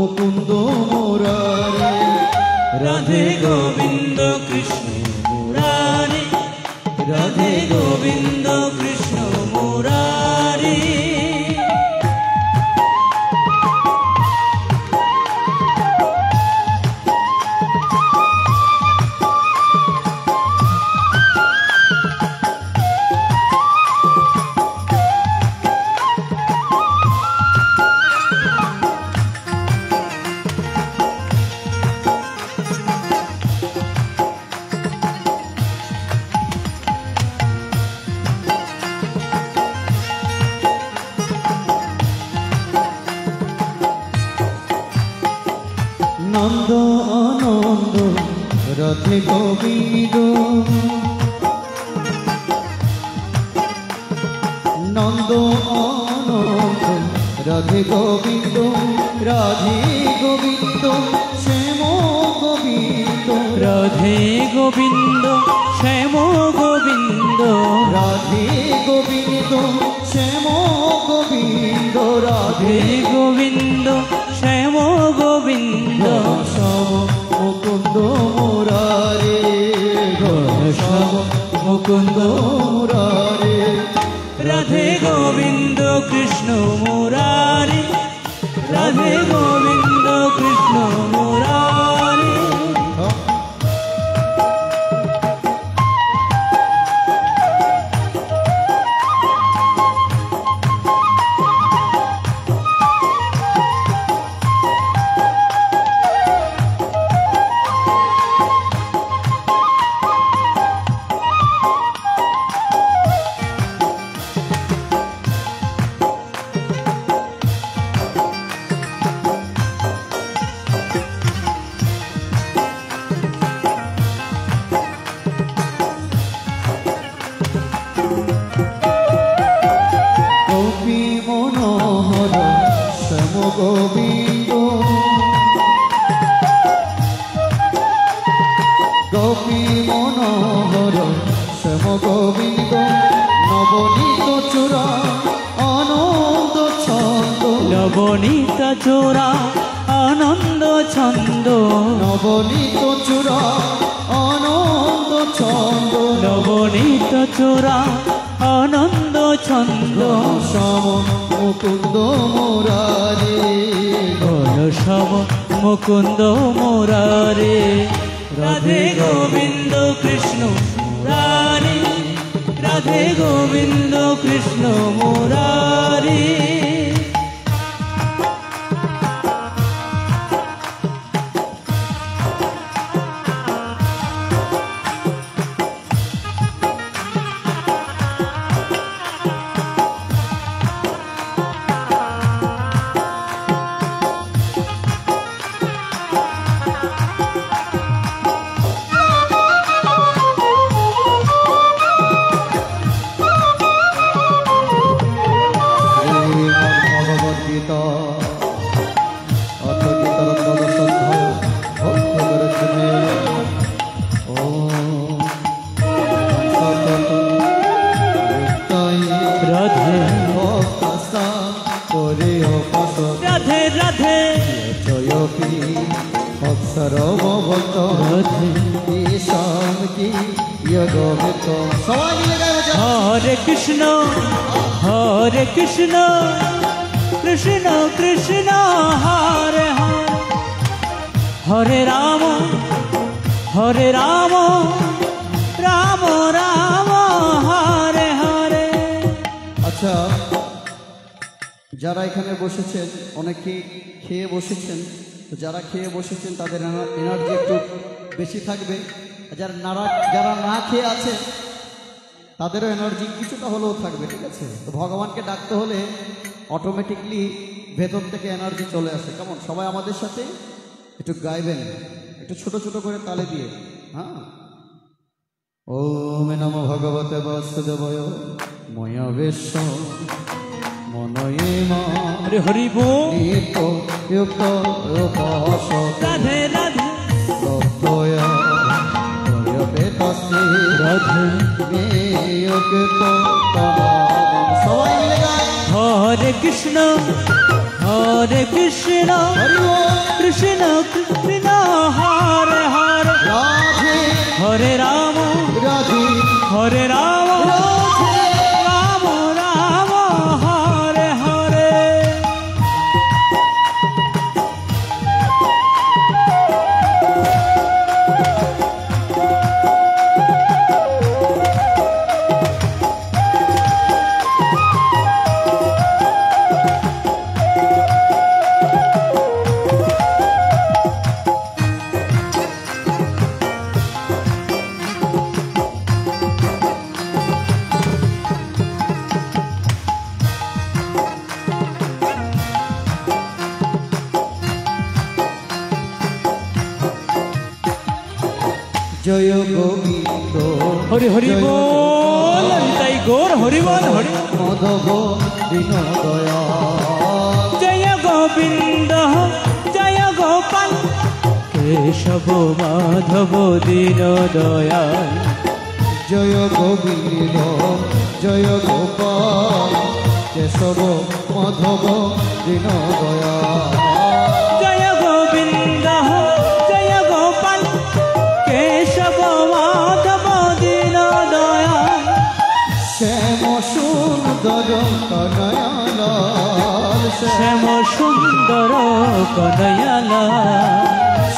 মুকুন্দ মুরারি। রাধে গোবিন্দ কৃষ্ণ মুরারি, রাধে গোবিন্দ কৃষ্ণ মুরারি। নন্দ আনন্দ রাধে গোবিন্দ, নন্দ আনন্দ রাধে গোবিন্দ, রাধে গোবিন্দ শ্যাম গোবিন্দ, রাধে গোবিন্দ শ্যাম গোবিন্দ, রাধে গোবিন্দ শ্যাম গোবিন্দ, রাধে রাধে গোবিন্দ শ্যাম গোবিন্দ। শ্যাম মুকুন্দ মুরারি, শ্যাম মুকুন্দ মুরারি। রাধে গোবিন্দ কৃষ্ণ মুরারি, রাধে গোবিন্দ কৃষ্ণ মুরারি। গোপী মনোহর শ্যাম গোবিন্দ, গোপী মনোহর শ্যাম গোবিন্দ, নবনীত চূড়া আনন্দ ছন্দ, নবনীত চূড়া আনন্দ ছন্দ, নবনীত চূড়া আনন্দ ছন্দ, নবনীত চূড়া আনন্দ ছন্দ। শ্যাম মুকুন্দ মুরারি, শ্যাম মুকুন্দ মুরারি। রাধে গোবিন্দ কৃষ্ণ মুরারি, রাধে গোবিন্দ কৃষ্ণ মুরারি। ভগবদ্গীতা অথ গীতার দ্বাদশ অধ্যায় ভক্ত দর্শনে। ওম রাধে ভক্তা করে অপাসক রাধে রাধে জয়পি অক্ষরভক্ত রাধে। ঈশান কি যোগবিত। সবাই মিলে গাইব। হরে কৃষ্ণ হরে কৃষ্ণ, কৃষ্ণ কৃষ্ণ হরে হরে, হরে রাম হরে রাম, রাম রাম হরে হরে। আচ্ছা, যারা এখানে বসেছেন অনেকে খেয়ে বসেছেন, তো যারা খেয়ে বসেছেন তাদের এনার্জি একটু বেশি থাকবে, যারা না খেয়ে আছে তাদেরও এনার্জি কিছুটা হলেও থাকবে, ঠিক আছে? তো ভগবানকে ডাকতে হলে অটোমেটিকলি ভেতর থেকে এনার্জি চলে আসে। কেমন সবাই আমাদের সাথে একটু গাইবেন, একটু ছোট ছোট করে তালে দিয়ে। হ্যাঁ, ওম নমো ভগবতে বাসুদেবায় ময়া বিশ্ব মনয়ে মা হরে হরি বল। নিত্য যুক্ত উপাসক রাধে রাধে ভক্তয়া তস্তি রাধে। বিয়োগিত তমাম। সবাই মিলে গাই। হরে কৃষ্ণ হরে কৃষ্ণ হরি বল। কৃষ্ণ কৃষ্ণ হরে হরে রাধে হরে রাম রাধে হরে রাম রাধে রাম রাম হরে হরে জয় গোবিন্দ হরি হরি জয় বল তাই গোর হরি বল হরি মাধব দীন দয়া জয় গোবিন্দ জয় গোপাল কেশব মাধব দীন দয়াল জয় গোবিন্দ জয় গোপাল কেশব মাধব দীন দয়া জয় গোবিন্দ জয় গোপাল কেশব মাধব দীন দয়াল শ্যাম সুন্দর কনয়ালাল শ্যাম সুন্দর কনয়াল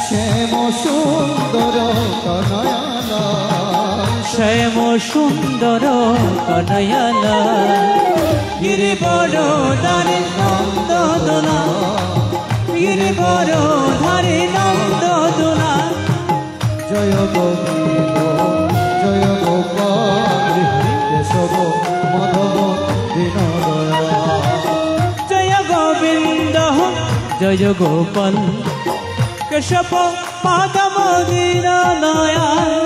শ্যাম সুন্দর কনয়ালাল শ্যাম সুন্দর কনয়াল গিরি বড় দারে নন্দ দোলা গিরি বড় ধারে নন্দ দোলা জয় গোবিন্দ জয় গোপাল কেশব মাধব দীন দয়া জয় গোবিন্দ জয় গোপাল কেশব মাধব দীন দয়াল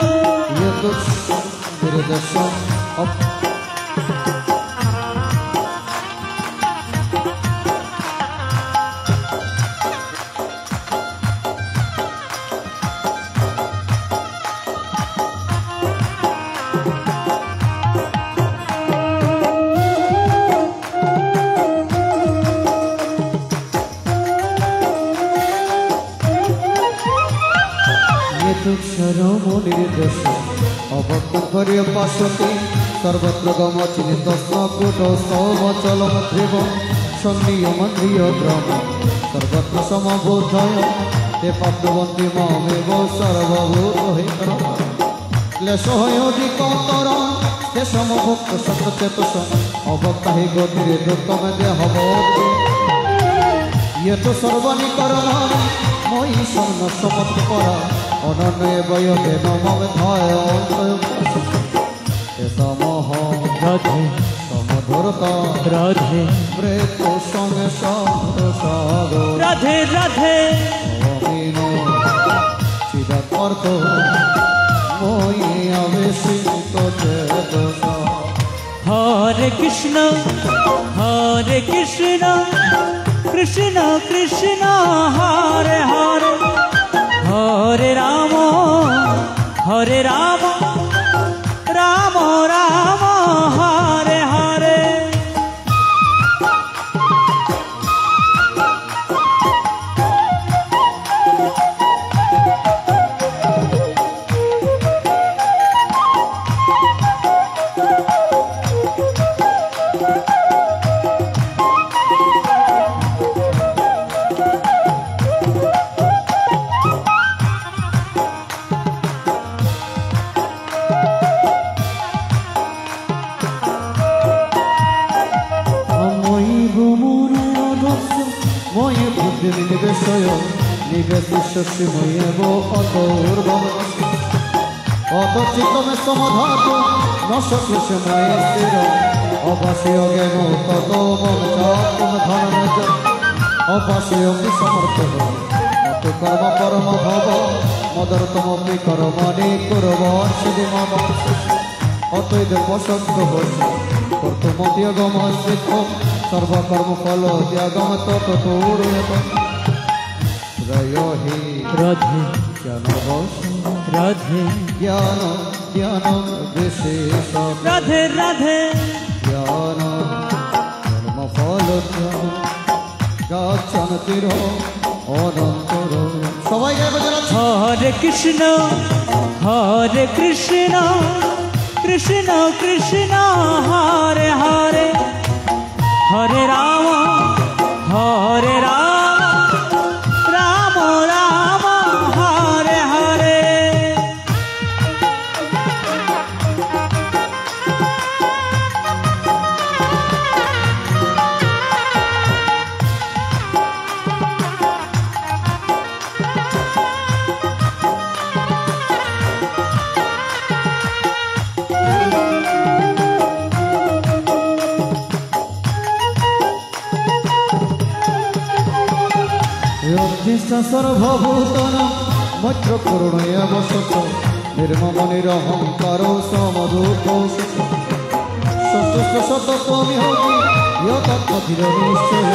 দর্শন মনির দেশ অবর্তন করিয়া পাশতি সর্বত্র গম চিহ্নিত স্নকুট স্তব চলম ধ্রুব সন্নিয়মন্দ্রিয় গ্রম সর্বত্র সমবোধয় তে পাপ্তবন্তি মমেব সর্বভূত হিতর ক্লেশ হয় অধিকতর তে সমভুক্ত সত্যচেতস অভক্তা হি গতিরে দুর্গম দেহবতি ইয়ে তো সর্বনিকরণ মই স্বর্ণ সমত করা অনন্য বয়কে নমম ধায় সমহ রাধে সমধুরতা রাধে মৃত্যু সঙ্গে সাগর রাধে রাধে অমিন চিদার্থ মই আবেশিত চেতনা হরে কৃষ্ণ কৃষ্ণ কৃষ্ণ হরে হরে হরে রাম রাম রাম হরে হরে মই বুদ্ধি নিবেশয় নিবেশিষ্যময়েব অতর্গম অত চিত্তমে সমধাত নশকৃষ্ণময়ে স্থির অবাসীয় জ্ঞান তত মম চাত্ম ধন অবাসীয় কি সমর্থ মত কর্ম পরম ভব মদরতমপি কর্মণি কুর্বন সিদ্ধি মম অতএব বসন্ত হইছে কর্তমতীয় গম স্থিত সর্বকর্ম ফল ত্যাগম তত তোড়েত রয়হি রাধে জ্ঞান বশ রাধে জ্ঞান জ্ঞান বিশেষ রাধে রাধে জ্ঞান কর্ম ফল গাদ শান্তির অনন্তর। সবাই গাইব যারা হরে কৃষ্ণ কৃষ্ণ কৃষ্ণ হরে হরে হরে রাম রাম রাম হরে হরে। অগ্নিষ্ঠ সর্বভূতন মৈত্র করুণয় বসত নির্মমনির অহংকার সমদূত সন্তুষ্ট শতকমি হোগি তৎপথির নিশ্চয়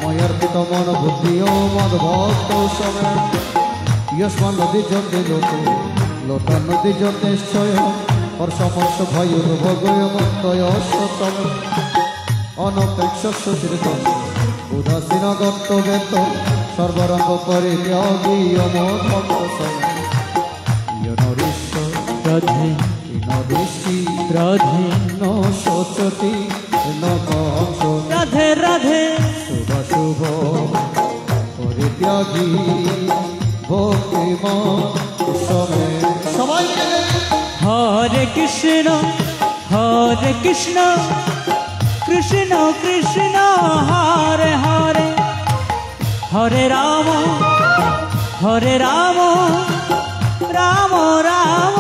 ময়র্পিত মন বুদ্ধি ও মদভক্ত সময় ইয়স্মান নদী জন্তে লোক লোটা নদী জন্তেশ্চয় হর্ষমর্ষ ভয়ুর্ভগয় মন্তয় সতম অনপেক্ষ সুচিত উদাসীন গত্ত বেত সর্বরঙ্গ পরিত্যাগী অমোধ নরেশ্বর রাধে নদৃষ্টি রাধে ন শোচতি ন কংস রাধে রাধে শুভ শুভ পরিত্যাগী ভক্তিম সমে সবাই হরে কৃষ্ণ কৃষ্ণ কৃষ্ণ হরে হরে হরে রাম রাম রাম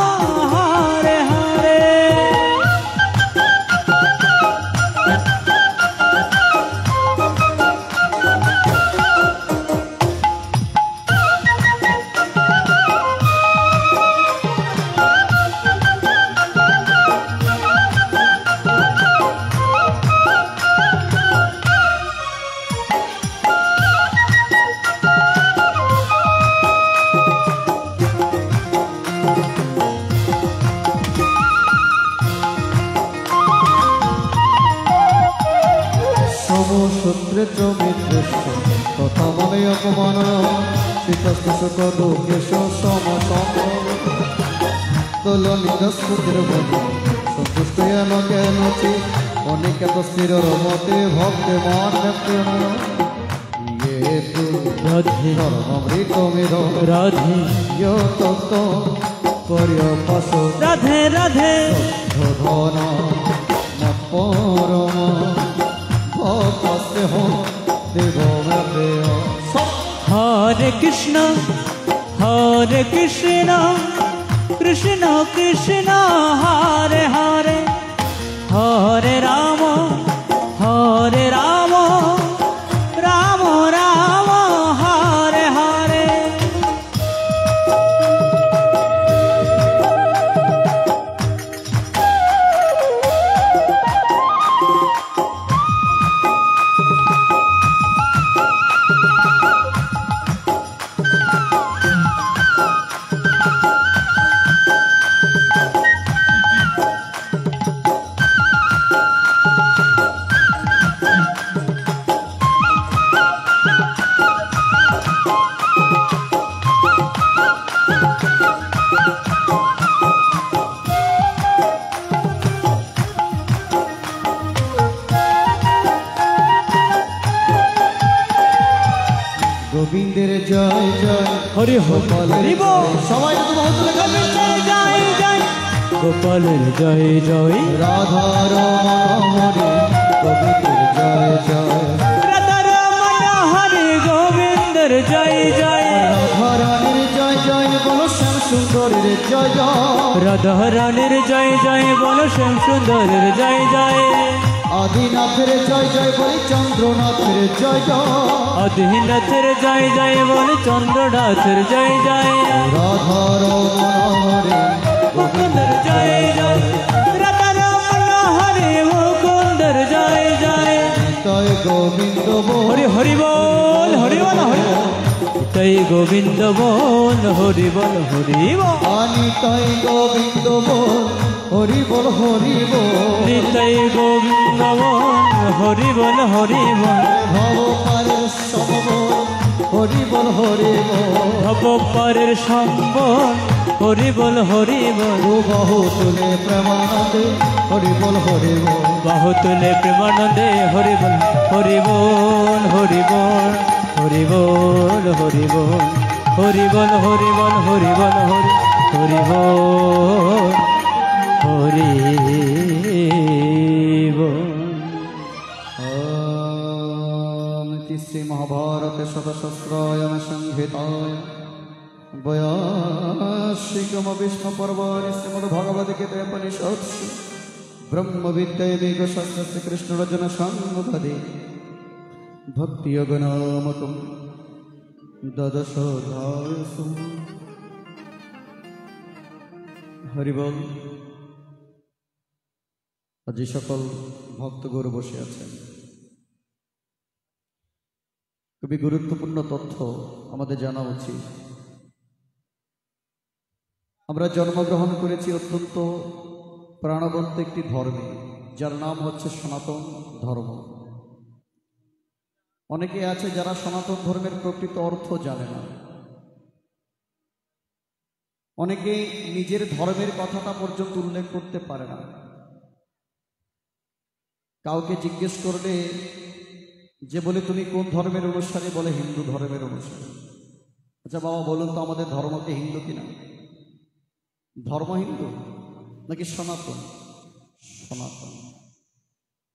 হরে হরে। সমসূত্রে মিত্রেশ্ব তথা মনে অপমান শীতস্পৃশক দুঃখেশ সমসঙ্গ তোলনিত স্মৃতির বন্ধু সন্তুষ্ট এন জ্ঞানচি অনিকেত স্থিরর মতে ভক্তে মান ইয়ে তু রাধে ধর্মৃত মেধ রাধে তত্ত্ব পর্যপাস রাধে রাধে ধন পরম ভক্তে দেব হরে কৃষ্ণ কৃষ্ণ কৃষ্ণ হরে হরে হরে রাম রাম রাম হরে হরে। গোবিন্দের জয় জয় হরি হরি বল। সবাই জয় জয় গোপালের জয় জয় রাধার হরে গোবিন্দের জয় জয় রাধারমণ হরে গোবিন্দের জয় জয় রাধারানীর জয় জয় বলো শ্যাম সুন্দরের জয় জয় রাধারানীর জয় জয় বল শ্যাম সুন্দরের জয় জয় আদিনাথের জয় জয় বলি চন্দ্রনাথের জয় জয় অধীনাথের জয় জয় বল চন্দ্রনাথের জয় জয় রাধার হরে মুকুন্দের জয় জয় রাধারমণ হরে মুকুন্দের জয় জয় জয় গোবিন্দ হরি হরি বল হরি বল হরি তাই গোবিন্দ বল হরি বল হরি বল নিতাই গোবিন্দ বল হরি বল হরি বল নিতাই গোবিন্দ বল হরি বল হরি বল ভব পারের সমবল হরি বল ভবপারের সম্বল হরি বল হরি বল বাহু তুলে প্রেমানন্দে হরি বল হরি বল বাহু তুলে প্রেমানন্দে হরি বল হরি বল হরি বল হরি বল হরি বল হরি বল হরি বল হরি বল হরি বল হরি বল। শ্রী মহাভারতে শতশস্ত্রায়ণ সংহিতায় বয়াসিকম বিষ্ণু পর্বণি শ্রীমদ্ ভগবদ গীতা উপনিষৎসু ব্রহ্মবিদ্যায় বেগশাস্ত্র শ্রীকৃষ্ণ রচন সংবাদে ভক্তিযোগ নামকম দ্বাদশোধ্যায়। হরি বল। আজ সকল ভক্তগণ বসে আছেন, খুবই গুরুত্বপূর্ণ তথ্য আমাদের জানা উচিত। আমরা জন্মগ্রহণ করেছি অত্যন্ত প্রাণবন্ত একটি ধর্মে, যার নাম হচ্ছে সনাতন ধর্ম। অনেকে আছে যারা সনাতন ধর্মের প্রকৃত অর্থ জানে না। অনেকে নিজের ধর্মের কথাটা পর্যন্ত উল্লেখ করতে পারে না। কাউকে জিজ্ঞেস করলে যে বলে তুমি কোন ধর্মের অনুসারী, বলে হিন্দু ধর্মের অনুসারী। আচ্ছা বাবা বলুন তো, আমাদের ধর্মকে হিন্দু কিনা? ধর্ম হিন্দু নাকি সনাতন? সনাতন।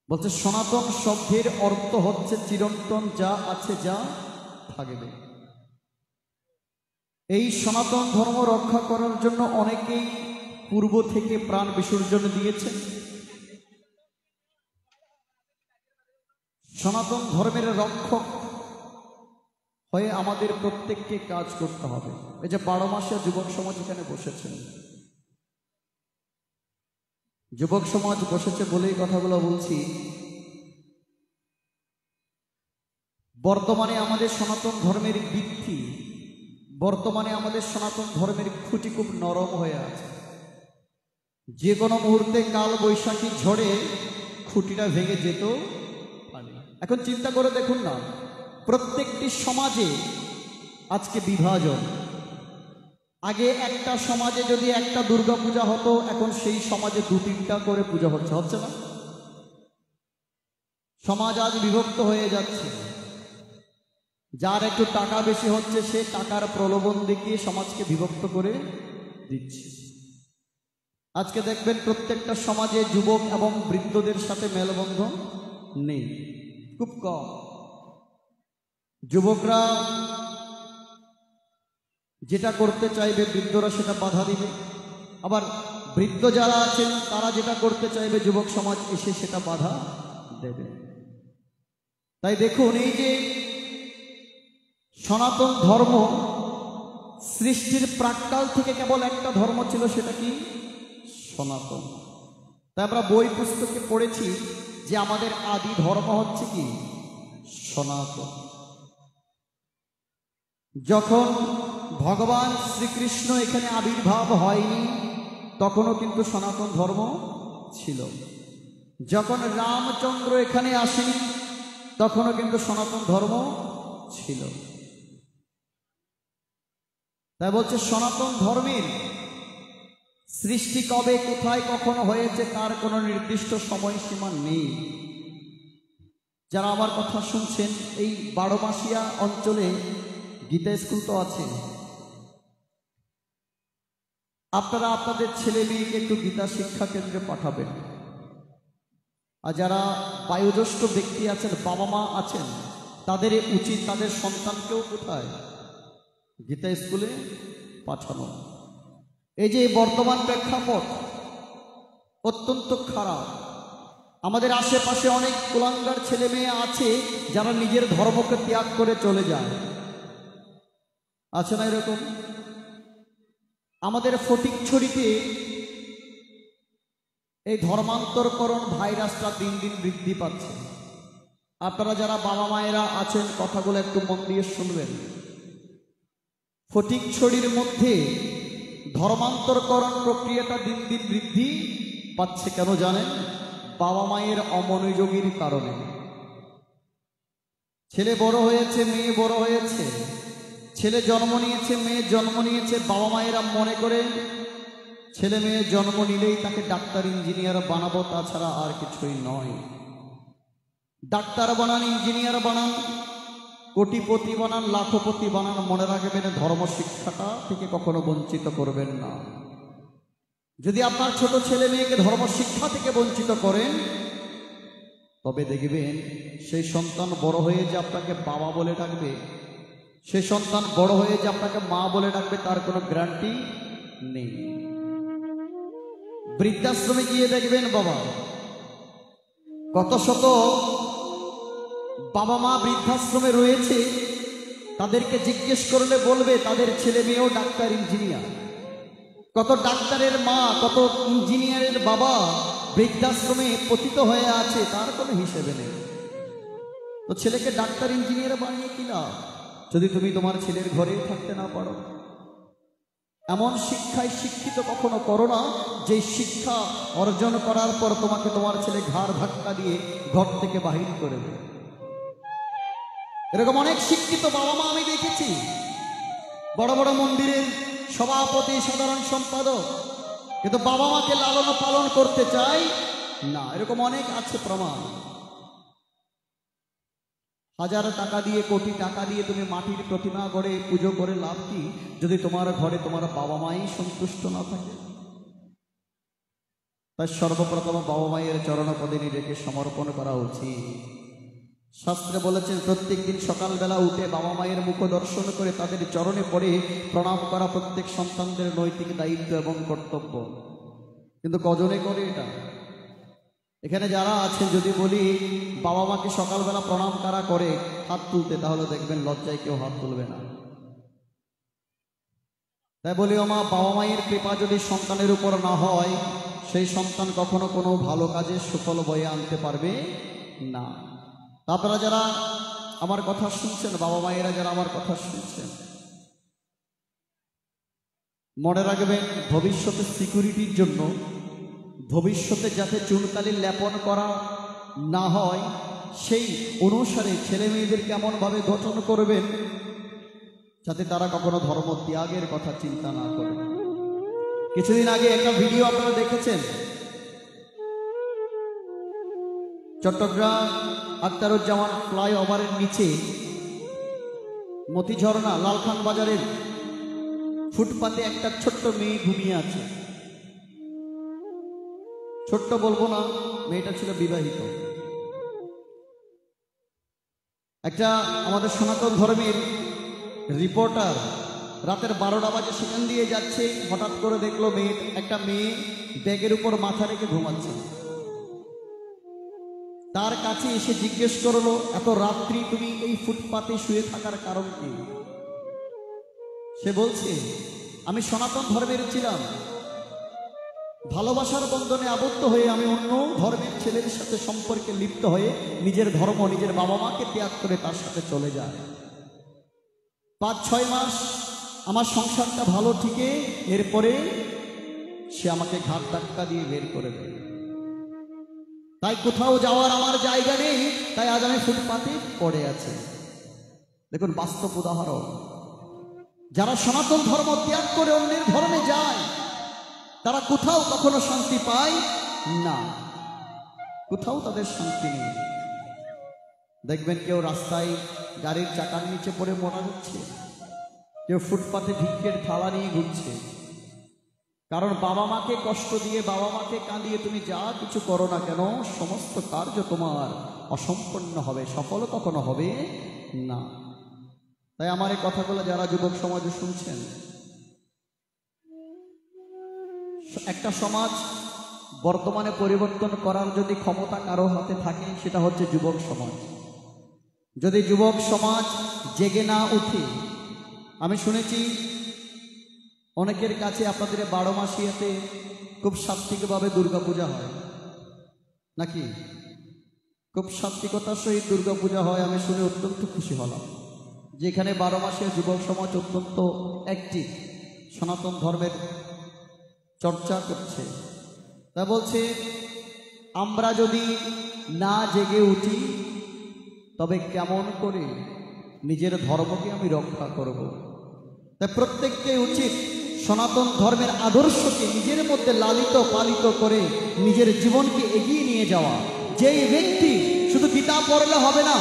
বলছে সনাতন শব্দের অর্থ হচ্ছে চিরন্তন, যা আছে যা থাকবে। এই সনাতন ধর্ম রক্ষা করার জন্য অনেকেই পূর্ব থেকে প্রাণ বিসর্জন দিয়েছেন। সনাতন ধর্মের রক্ষক হয়ে আমাদের প্রত্যেককে কাজ করতে হবে। এই যে 12 মাসে যুবক সমাজ এখানে বসেছেন, যুবক সমাজ বসেছে বলেই কথাগুলো বলছি। বর্তমানে আমাদের সনাতন ধর্মের ভিত্তি, বর্তমানে আমাদের সনাতন ধর্মের খুঁটি খুব নরম হয়ে আছে। যে কোনো মুহূর্তে কাল বৈশাখী ঝড়ে খুঁটিটা ভেঙে যেত পারে। এখন চিন্তা করে দেখুন না, প্রত্যেকটি সমাজে আজকে বিভাজন। আগে একটা সমাজে যদি একটা দুর্গা পূজা হতো, এখন সেই সমাজে 2-3টা করে পূজা হচ্ছে না? সমাজ আজ বিভক্ত হয়ে যাচ্ছে। যার একটু টাকা বেশি হচ্ছে সে টাকার প্রলোভন দেখিয়ে সমাজকে বিভক্ত করে দিচ্ছে। আজকে দেখবেন প্রত্যেকটা সমাজে যুবক এবং বৃদ্ধদের সাথে মেলবন্ধন নেই, খুব কম। যুবকরা যেটা করতে চাইবে বৃদ্ধরা সেটা বাধা দিবে, আবার বৃদ্ধ যারা আছেন তারা যেটা করতে চাইবে যুবক সমাজ এসে সেটা বাধা দেবে। তাই দেখুন, এই যে সনাতন ধর্ম, সৃষ্টির প্রাক্কাল থেকে কেবল একটা ধর্ম ছিল, সেটা কি? সনাতন। তাই আমরা বই পুস্তকে পড়েছি যে আমাদের আদি ধর্ম হচ্ছে কি? সনাতন। যখন ভগবান শ্রীকৃষ্ণ এখানে আবির্ভাব হয়নি তখনও কিন্তু সনাতন ধর্ম ছিল। যখন রামচন্দ্র এখানে আসেনি তখনও কিন্তু সনাতন ধর্ম ছিল। তাই বলছে সনাতন ধর্মের সৃষ্টি কবে, কোথায়, কখনো হয়েছে তার কোনো নির্দিষ্ট সময়সীমা নেই। যারা আমার কথা শুনছেন, এই 12 মাসিয়া অঞ্চলে গীতা স্কুল তো আছে। আপনারা আপনাদের ছেলে মেয়েকে একটু গীতা শিক্ষা কেন্দ্রে পাঠাবেন। আর যারা বয়োজ্যেষ্ঠ ব্যক্তি আছেন, বাবা মা আছেন, তাদের উচিত তাদের সন্তানকেও কোথায়? গীতা স্কুলে পাঠানো। এই যে বর্তমান প্রেক্ষাপট অত্যন্ত খারাপ। আমাদের আশেপাশে অনেক কুলাঙ্গার ছেলে মেয়ে আছে যারা নিজের ধর্মকে ত্যাগ করে চলে যায়। আছে না এরকম? আমাদের ফটিকছড়িতে এই ধর্মান্তরকরণ ভাইরাসটা দিন দিন বৃদ্ধি পাচ্ছে। আপনারা যারা বাবা মায়েরা আছেন কথাগুলো একটু মন দিয়ে শুনবেন। ফটিকছড়ির মধ্যে ধর্মান্তরকরণ প্রক্রিয়াটা দিন দিন বৃদ্ধি পাচ্ছে। কেন জানেন? বাবা মায়ের অমনোযোগীর কারণে। ছেলে বড় হয়েছে, মেয়ে বড় হয়েছে, ছেলে জন্ম নিয়েছে, মেয়ে জন্ম নিয়েছে, বাবা মায়েরা মনে করে ছেলে মেয়ে জন্ম নিলেই তাকে ডাক্তার ইঞ্জিনিয়ার বানাবো, তাছাড়া আর কিছুই নয়। ডাক্তার বানান, ইঞ্জিনিয়ার বানান, কোটিপতি বানান, লাখপতি বানান, মনে রাখবেন ধর্ম শিক্ষাটা থেকে কখনো বঞ্চিত করবেন না। যদি আপনার ছোট ছেলে মেয়েকে ধর্ম শিক্ষা থেকে বঞ্চিত করেন, তবে দেখবেন সেই সন্তান বড় হয়ে যে আপনাকে বাবা বলে ডাকবে, সেই সন্তান বড় হয়ে যে আপনাকে মা বলে ডাকবে, তার কোনো গ্যারান্টি নেই। বৃদ্ধাশ্রমে গিয়ে দেখবেন বাবা, কত শত বাবা মা বৃদ্ধাশ্রমে রয়েছে, তাদেরকে জিজ্ঞেস করলে বলবে তাদের ছেলে মেয়েও ডাক্তার ইঞ্জিনিয়ার। কত ডাক্তারের মা, কত ইঞ্জিনিয়ারের বাবা বৃদ্ধাশ্রমে পতিত হয়ে আছে, তার কোনো হিসেবে নেই। তো ছেলেকে ডাক্তার ইঞ্জিনিয়ার বানিয়ে কি লাভ, যদি তুমি তোমার ছেলের ঘরে থাকতে না পারো? এমন শিক্ষায় শিক্ষিত কখনো করো না যে শিক্ষা অর্জন করার পর তোমাকে তোমার ছেলে ঘাড় ধাক্কা দিয়ে ঘর থেকে বাহির করে দেবে। এরকম অনেক শিক্ষিত বাবা মা আমি দেখেছি, বড় বড় মন্দিরের সভাপতি, সাধারণ সম্পাদক, কিন্তু বাবা মাকে লালন পালন করতে চায় না। এরকম অনেক আছে প্রমাণ। হাজার টাকা দিয়ে, কোটি টাকা দিয়ে তুমি মাটির প্রতিমা গড়ে পুজো করে লাভ কি, যদি তোমার ঘরে তোমার বাবা মাই সন্তুষ্ট না থাকে? তাই সর্বপ্রথম বাবা মায়ের চরণপদে নিজেকে সমর্পণ করা উচিত। শাস্ত্রে বলেছেন প্রত্যেক দিন সকালবেলা উঠে বাবা মায়ের মুখ দর্শন করে তাদের চরণে পড়ে প্রণাম করা প্রত্যেক সন্তানদের নৈতিক দায়িত্ব এবং কর্তব্য। কিন্তু কজনে করে এটা? এখানে যারা আছে, যদি বলি বাবা মাকে সকালবেলা প্রণাম কারা করে হাত তুলতে, তাহলে দেখবেন লজ্জায় কেউ হাত তুলবে না। তাই বলি ও মা, বাবা মায়ের কৃপা যদি সন্তানের উপর না হয়, সেই সন্তান কখনো কোনো ভালো কাজে সুফল বয়ে আনতে পারবে না। আপনারা যারা আমার কথা শুনছেন, বাবা মায়েরা যারা আমার কথা শুনছেন, মনে রাখবেন ভবিষ্যতে সিকিউরিটির জন্য, ভবিষ্যতে যাতে চুনকালি লেপন করা না হয়, সেই অনুসারে ছেলে মেয়েদেরকে এমনভাবে গঠন করবেন যাতে তারা কখনো ধর্ম ত্যাগের কথা চিন্তা না করে। কিছুদিন আগে একটা ভিডিও আপনারা দেখেছেন, চট্টগ্রাম আখতারুজ্জামান ফ্লাইওভারের নিচে মতিঝর্ণা লালখান বাজারের ফুটপাতে একটা ছোট্ট মেয়ে ঘুমিয়ে আছে। ছোট্ট বলবো না, মেয়েটা ছিল বিবাহিত। একটা আমাদের সনাতন ধর্মের রিপোর্টার রাতের 12টা বাজে সেখান দিয়ে যাচ্ছে, হঠাৎ করে দেখলো একটা মেয়ে ব্যাগের উপর মাথা রেখে ঘুমাচ্ছে। তার কাছে এসে জিজ্ঞেস করলো, এত রাত্রি তুমি এই ফুটপাতে শুয়ে থাকার কারণ কি? সে বলছে, আমি সনাতন ধর্মের ছিলাম, ভালোবাসার বন্ধনে আবদ্ধ হয়ে আমি অন্য ধর্মের ছেলের সাথে সম্পর্কে লিপ্ত হয়ে নিজের ধর্ম, নিজের বাবা মাকে ত্যাগ করে তার সাথে চলে যায়। 5-6 মাস আমার সংসারটা ভালো ঠিকে, এরপরে সে আমাকে ঘাট ধাক্কা দিয়ে বের করে দেয়। তাই কোথাও যাওয়ার আমার জায়গা নেই, তাই আজ আমি ফুটপাতে পড়ে আছি। দেখুন বাস্তব উদাহরণ। যারা সনাতন ধর্ম ত্যাগ করে অন্যের ধর্মে যায়, তারা কোথাও কখনো শান্তি পায় না, কোথাও তাদের শান্তি নেই। দেখবেন কেউ রাস্তায় গাড়ির চাকার নিচে পড়ে মারা যাচ্ছে, কেউ ফুটপাতে ভিক্ষের থালা নিয়ে ঘুরছে। কারণ বাবা মাকে কষ্ট দিয়ে, বাবা মাকে কাঁদিয়ে তুমি যা কিছু করো না কেন, সমস্ত কার্য তোমার অসম্পূর্ণ হবে, সফল কখনো হবে না। তাই আমার এই কথাগুলো যারা যুবক সমাজে শুনছেন, একটা সমাজ বর্তমানে পরিবর্তন করার যদি ক্ষমতা কারো হাতে থাকে, সেটা হচ্ছে যুবক সমাজ। যদি যুবক সমাজ জেগে না উঠে, আমি শুনেছি অনেকের কাছে আপনাদের 12 মাসিয়াতে খুব সাত্বিকভাবে দুর্গাপূজা হয় নাকি? খুব সাত্বিকতার সহিত দুর্গাপূজা হয়, আমি শুনে অত্যন্ত খুশি হলাম। যেখানে 12 মাসিয়া যুবক সমাজ অত্যন্ত অ্যাক্টিভ, সনাতন ধর্মের চর্চা করছে। তা বলছে, আমরা যদি না জেগে উঠি তবে কেমন করে নিজের ধর্মকে আমি রক্ষা করব? তাই প্রত্যেককে উচিত সনাতন ধর্মের আদর্শকে নিজের মধ্যে লালিত পালিত করে নিজের জীবনকে এগিয়ে নিয়ে যাওয়া। যেই ব্যক্তি শুধু গীতা পড়লে হবে না,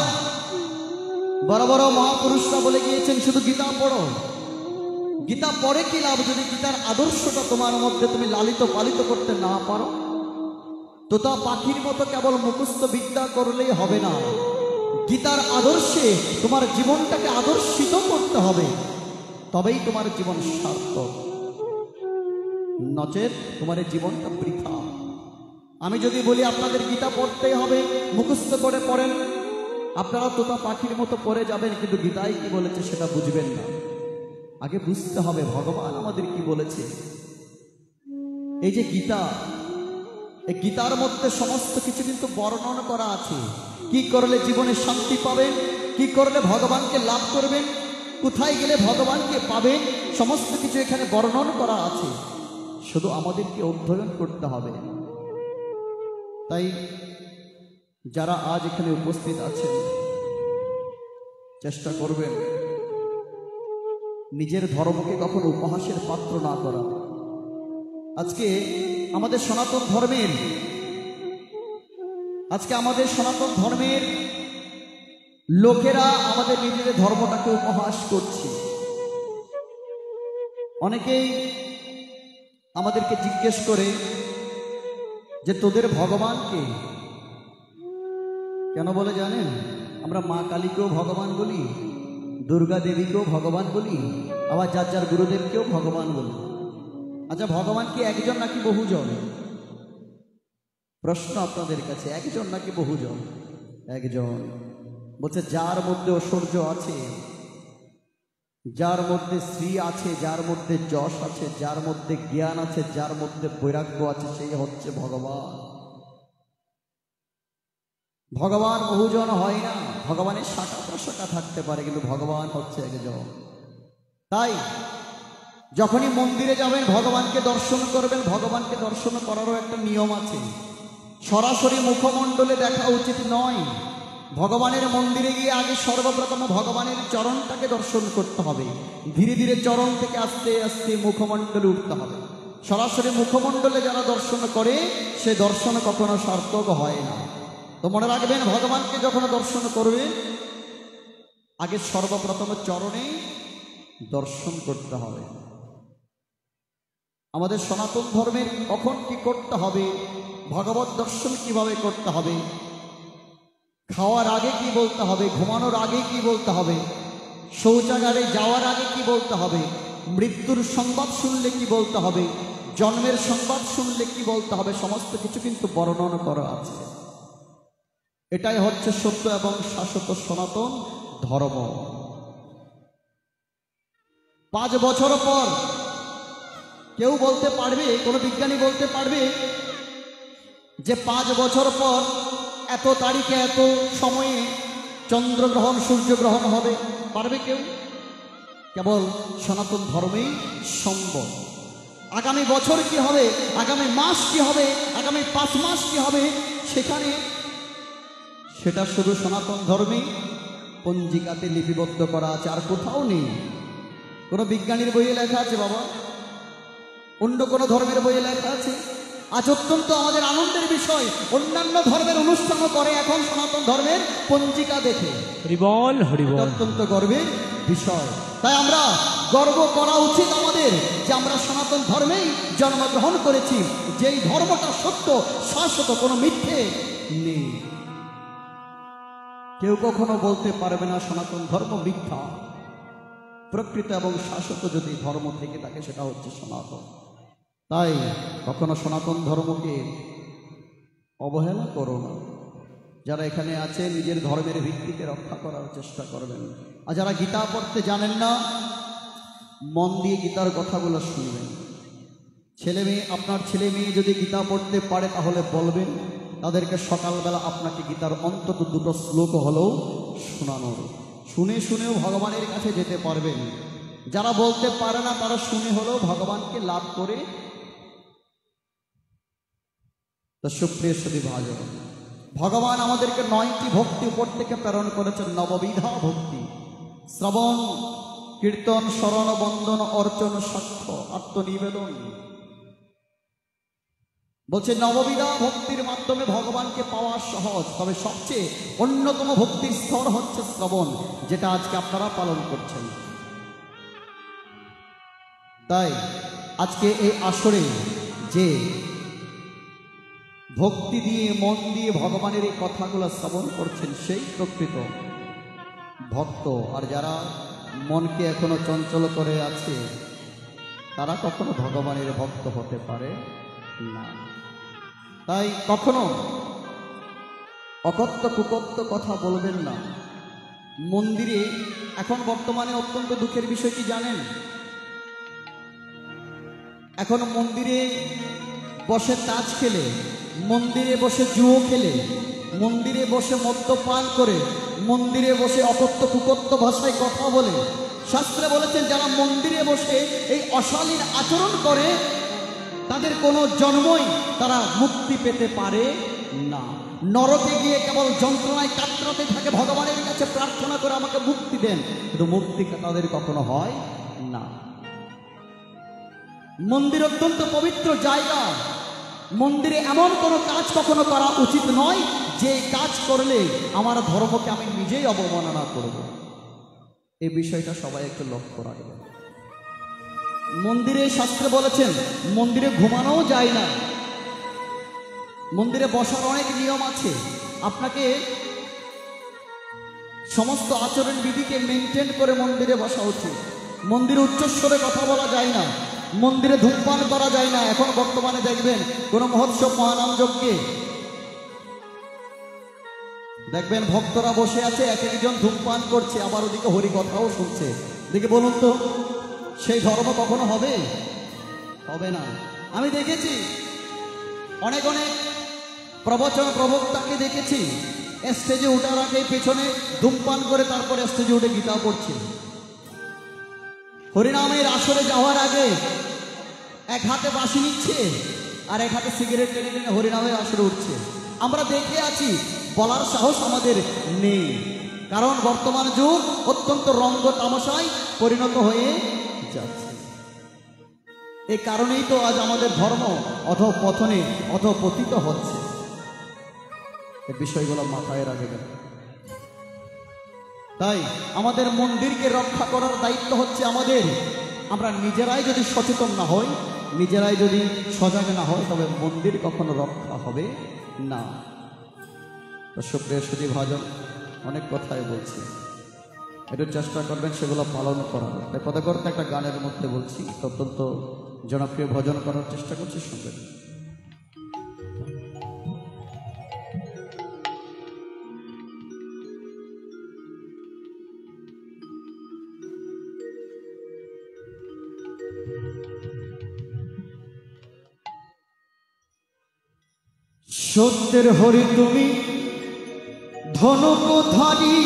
বড় বড় মহাপুরুষরা বলে গিয়েছেন শুধু গীতা পড়ো। গীতা পড়ে কি লাভ যদি গীতার আদর্শটা তোমার মধ্যে তুমি লালিত পালিত করতে না পারো? তোতা পাখির মতো কেবল মুখস্থ বিদ্যা করলেই হবে না, গীতার আদর্শে তোমার জীবনটাকে আদর্শিত করতে হবে, তবেই তোমার জীবন সার্থক, নচেত তোমার জীবনটা বৃথা। আমি যদি বলি আপনাদের গীতা পড়তেই হবে, মুখস্থ করে পড়েন, আপনারা তোতা পাখির মতো পড়ে যাবেন, কিন্তু গীতায় কি বলেছে সেটা বুঝবেন না। আগে বুঝতে হবে ভগবান আমাদের কি বলেছে। এই যে গীতা, এই গীতার মধ্যে সমস্ত কিছু কিন্তু বর্ণন করা আছে। কি করলে জীবনে শান্তি পাবেন, কি করলে ভগবানকে লাভ করবেন, কোথায় গেলে ভগবানকে পাবেন, সমস্ত কিছু এখানে বর্ণন করা আছে। শুধু আমাদেরকে অধ্যয়ন করতে হবে। তাই যারা আজ এখানে উপস্থিত আছেন, চেষ্টা করবেন নিজের ধর্মকে কখনো উপহাসের পাত্র না করা। আজকে আমাদের সনাতন ধর্মের লোকেরা আমাদের নিজেদের ধর্মটাকে উপহাস করছে। অনেকেই আমাদেরকে জিজ্ঞেস করে যে তোদের ভগবানকে কেন বলে জানেন? আমরা মা কালীকেও ভগবান বলি, দুর্গা দেবীকেও ভগবান বলি, আবার যার যার গুরুদেবকেও ভগবান বলি। আচ্ছা, ভগবান কি একজন নাকি বহুজন? প্রশ্ন আপনাদের কাছে, একজন নাকি বহুজন? একজন। বলছে যার মধ্যে ঐশ্বর্য আছে, যার মধ্যে শ্রী আছে, যার মধ্যে যশ আছে, যার মধ্যে জ্ঞান আছে, যার মধ্যে বৈরাগ্য আছে, সেই হচ্ছে ভগবান। ভগবান বহুজন হয় না, ভগবানের শাখা প্রশাখা থাকতে পারে, কিন্তু ভগবান হচ্ছে একজন। তাই যখনই মন্দিরে যাবেন, ভগবানকে দর্শন করবেন, ভগবানকে দর্শন করারও একটা নিয়ম আছে। সরাসরি মুখমণ্ডলে দেখা উচিত নয়। ভগবানের মন্দিরে গিয়ে আগে সর্বপ্রথম ভগবানের চরণটাকে দর্শন করতে হবে, ধীরে ধীরে চরণ থেকে আস্তে আস্তে মুখমণ্ডলে উঠতে হবে। সরাসরি মুখমণ্ডলে যারা দর্শন করে, সে দর্শন কখনো সার্থক হয় না। তো মনে রাখবেন, ভগবানকে যখন দর্শন করবে, আগে সর্বপ্রথম চরণে দর্শন করতে হবে। আমাদের সনাতন ধর্মের কখন কি করতে হবে, ভগবত দর্শন কিভাবে করতে হবে, খাওয়ার আগে কি বলতে হবে, ঘুমানোর আগে কি বলতে হবে, শৌচাগারে যাওয়ার আগে কি বলতে হবে, মৃত্যুর সংবাদ শুনলে কি বলতে হবে, জন্মের সংবাদ শুনলে কি বলতে হবে, সমস্ত কিছু কিন্তু বর্ণনা করা আছে। এটাই হচ্ছে সত্য এবং শাশ্বত সনাতন ধর্ম। 5 বছর পর কেউ বলতে পারবে, কোনো বিজ্ঞানী বলতে পারবে যে 5 বছর পর এত তারিখে এত সময়ে চন্দ্রগ্রহণ সূর্যগ্রহণ হবে? পারবে কেউ? কেবল সনাতন ধর্মেই সম্ভব। আগামী বছর কি হবে, আগামী মাস কি হবে, আগামী 5 মাস কি হবে, সেটা শুধু সনাতন ধর্মেই পঞ্জিকাতে লিপিবদ্ধ করা আছে, আর কোথাও নেই। কোনো বিজ্ঞানীর বইয়ে লেখা আছে বাবা? অন্য কোনো ধর্মের বইয়ে লেখা আছে? আজ অত্যন্ত আমাদের আনন্দের বিষয়, অন্যান্য ধর্মের অনুষ্ঠানও করে এখন সনাতন ধর্মের পঞ্জিকা দেখে। হরিবল হরিবল। অত্যন্ত গর্বের বিষয়। তাই আমরা গর্ব করা উচিত আমাদের যে আমরা সনাতন ধর্মেই জন্মগ্রহণ করেছি, যেই ধর্মটা সত্য শাশ্বত, কোনো মিথ্যে নেই। কেউ কখনো বলতে পারবে না সনাতন ধর্ম মিথ্যা। প্রকৃত এবং শাশ্বত যদি ধর্ম থেকে থাকে, সেটা হচ্ছে সনাতন। তাই কখনো সনাতন ধর্মকে অবহেলা করো না। যারা এখানে আছে, নিজের ধর্মের ভিত্তিকে রক্ষা করার চেষ্টা করবেন। আর যারা গীতা পড়তে জানেন না, মন দিয়ে গীতার কথাগুলো শুনবেন। আপনার ছেলে মেয়ে যদি গীতা পড়তে পারে, তাহলে বলবেন তাদেরকে সকালবেলা আপনাকে গীতার অন্তত 2টো শ্লোক হলেও শোনানোর। শুনে শুনেও ভগবানের কাছে যেতে পারবেন। যারা বলতে পারে না, তারা শুনে হলেও ভগবানকে লাভ করে। তো সুপ্রিয় সুধী ভাজন, ভগবান আমাদেরকে 9টি ভক্তি উপর থেকে প্রেরণ করেছেন, নববিধা ভক্তি। শ্রবণ, কীর্তন, শরণ, বন্দন, অর্চন, সাক্ষ্য, আত্মনিবেদন। বলছে নববিধা ভক্তির মাধ্যমে ভগবানকে পাওয়া সহজ, তবে সবচেয়ে অন্যতম ভক্তির স্তর হচ্ছে শ্রবণ, যেটা আজকে আপনারা পালন করছেন। তাই আজকে এই আসরে যে ভক্তি দিয়ে মন দিয়ে ভগবানের এই কথাগুলো শ্রবণ করছেন সেই প্রকৃত ভক্ত। আর যারা মনকে এখনো চঞ্চল করে আছে তারা কখনো ভগবানের ভক্ত হতে পারে না। তাই কখনো অকথ্য কুকথ্য কথা বলবেন না। মন্দিরে এখন বর্তমানে অত্যন্ত দুঃখের বিষয় কি জানেন? এখন মন্দিরে বসে তাস খেলে, মন্দিরে বসে জুয়ো খেলে, মন্দিরে বসে মদ্যপান করে, মন্দিরে বসে অকথ্য কুকথ্য ভাষায় কথা বলে। শাস্ত্রে বলেছেন যারা মন্দিরে বসে এই অশালীন আচরণ করে তাদের কোনো জন্মই তারা মুক্তি পেতে পারে না। নরকে গিয়ে কেবল যন্ত্রণায় কাতরাতে থাকে, ভগবানের কাছে প্রার্থনা করে আমাকে মুক্তি দেন, কিন্তু মুক্তি তাদের কখনো হয় না। মন্দির অত্যন্ত পবিত্র জায়গা। মন্দিরে এমন কোনো কাজ কখনো করা উচিত নয় যে কাজ করলে আমার ধর্মকে আমি নিজেই অবমাননা করব। এই বিষয়টা সবাই একটু লক্ষ্য রাখবেন। মন্দিরে শাস্ত্রে বলেছেন মন্দিরে ঘুমানোও যায় না, মন্দিরে বসার অনেক নিয়ম আছে। আপনাকে সমস্ত আচরণ বিধিকে মেনটেন করে মন্দিরে বসা উচিত। মন্দিরে উচ্চস্বরে কথা বলা যায় না, মন্দিরে ধূমপান করা যায় না। এখন বর্তমানে দেখবেন কোন মহোৎসব মহানাম যজ্ঞে দেখবেন ভক্তরা বসে আছে, এক একজন ধূমপান করছে, আবার ওদিকে হরি কথাও শুনছে। দেখে বলুন তো সেই ধর্ম কখনো হবে? হবে না। আমি দেখেছি অনেক অনেক প্রবচন প্রবক্তাকে দেখেছি স্টেজে উঠার আগে পেছনে ধূমপান করে তারপরে স্টেজে উঠে গীতা পড়ছে। হরিনামের আসরে যাওয়ার আগে এক হাতে বাঁশি নিচ্ছে আর এক হাতে সিগারেট টেনে টেনে হরিনামের আসরে উঠছে। আমরা দেখে আছি, বলার সাহস আমাদের নেই, কারণ বর্তমান যুগ অত্যন্ত রঙ্গ তামাশায় পরিণত হয়ে যাচ্ছে। এই কারণেই তো আজ আমাদের ধর্ম অধঃপতনে অধঃপতিত হচ্ছে। এই বিষয়গুলো মাথায় রাখবেন। তাই আমাদের মন্দিরকে রক্ষা করার দায়িত্ব হচ্ছে আমাদের। আমরা নিজেরাই যদি সচেতন না হই, নিজেরাই যদি সজাগ না হয়, তবে মন্দির কখনো রক্ষা হবে না। সুপ্রিয় সুধী ভাজন, অনেক কথাই বলছি, একটু চেষ্টা করবেন সেগুলো পালন করার। তাই কথা করতে একটা গানের মধ্যে বলছি, অত্যন্ত জনপ্রিয় ভজন করার চেষ্টা করছি, শুনবেন। সত্যের হরি তুমি ধনকধারী,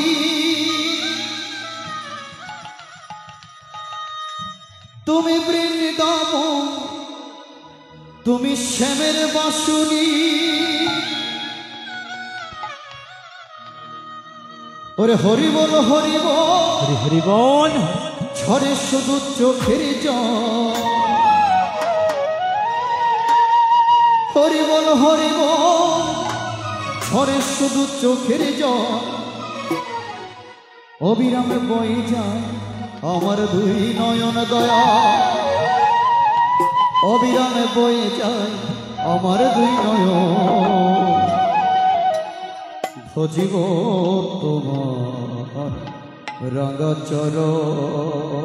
তুমি বৃন্দাবন, তুমি শ্যামের বাঁশুরি। ওরে হরি বল হরি বল, হরি হরি বল, ঝরে শুধু চোখের জল। হরি বল হরি বল, ঝরে শুধু চোখের জল। অবিরামে বয়ে যায় আমার দুই নয়ন দয়া, অবিরামে বয়ে যায় আমার দুই নয়ন। ভজিব তোমার রাঙা চরণ।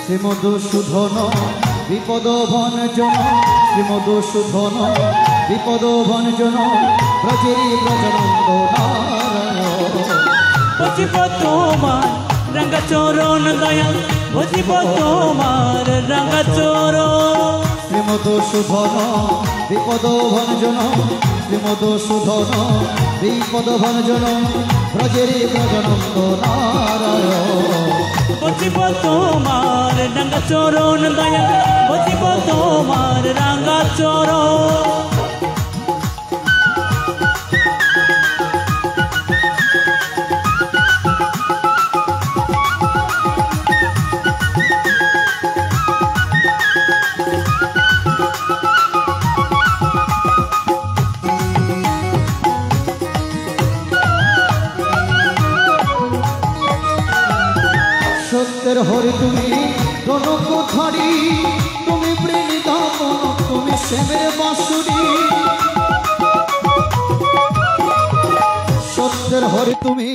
শ্রীমধুসূদন বিপদ ভঞ্জন, শ্রীমধুসূদন বিপদ ভঞ্জন, ব্রজেরি ব্রজনন্দ নারায়ণ। বুঝিব তোমার রঙ্গ চরণ দয়াল বসিব তোমার রাঙা চরণ শ্রীমধুসূদন বিপদ ভঞ্জন শ্রীমধুসূদন বিপদ ভঞ্জন ব্রজের ব্রজনন্দ নারায়ণ বসিব তোমার রাঙা চরণ দয়াল বসিব তোমার রাঙা চরণ সত্যের হরি তুমি রনক ধারি তুমি প্রেমী দামন তুমি শ্যামের বাঁশুরি সত্যের হরি তুমি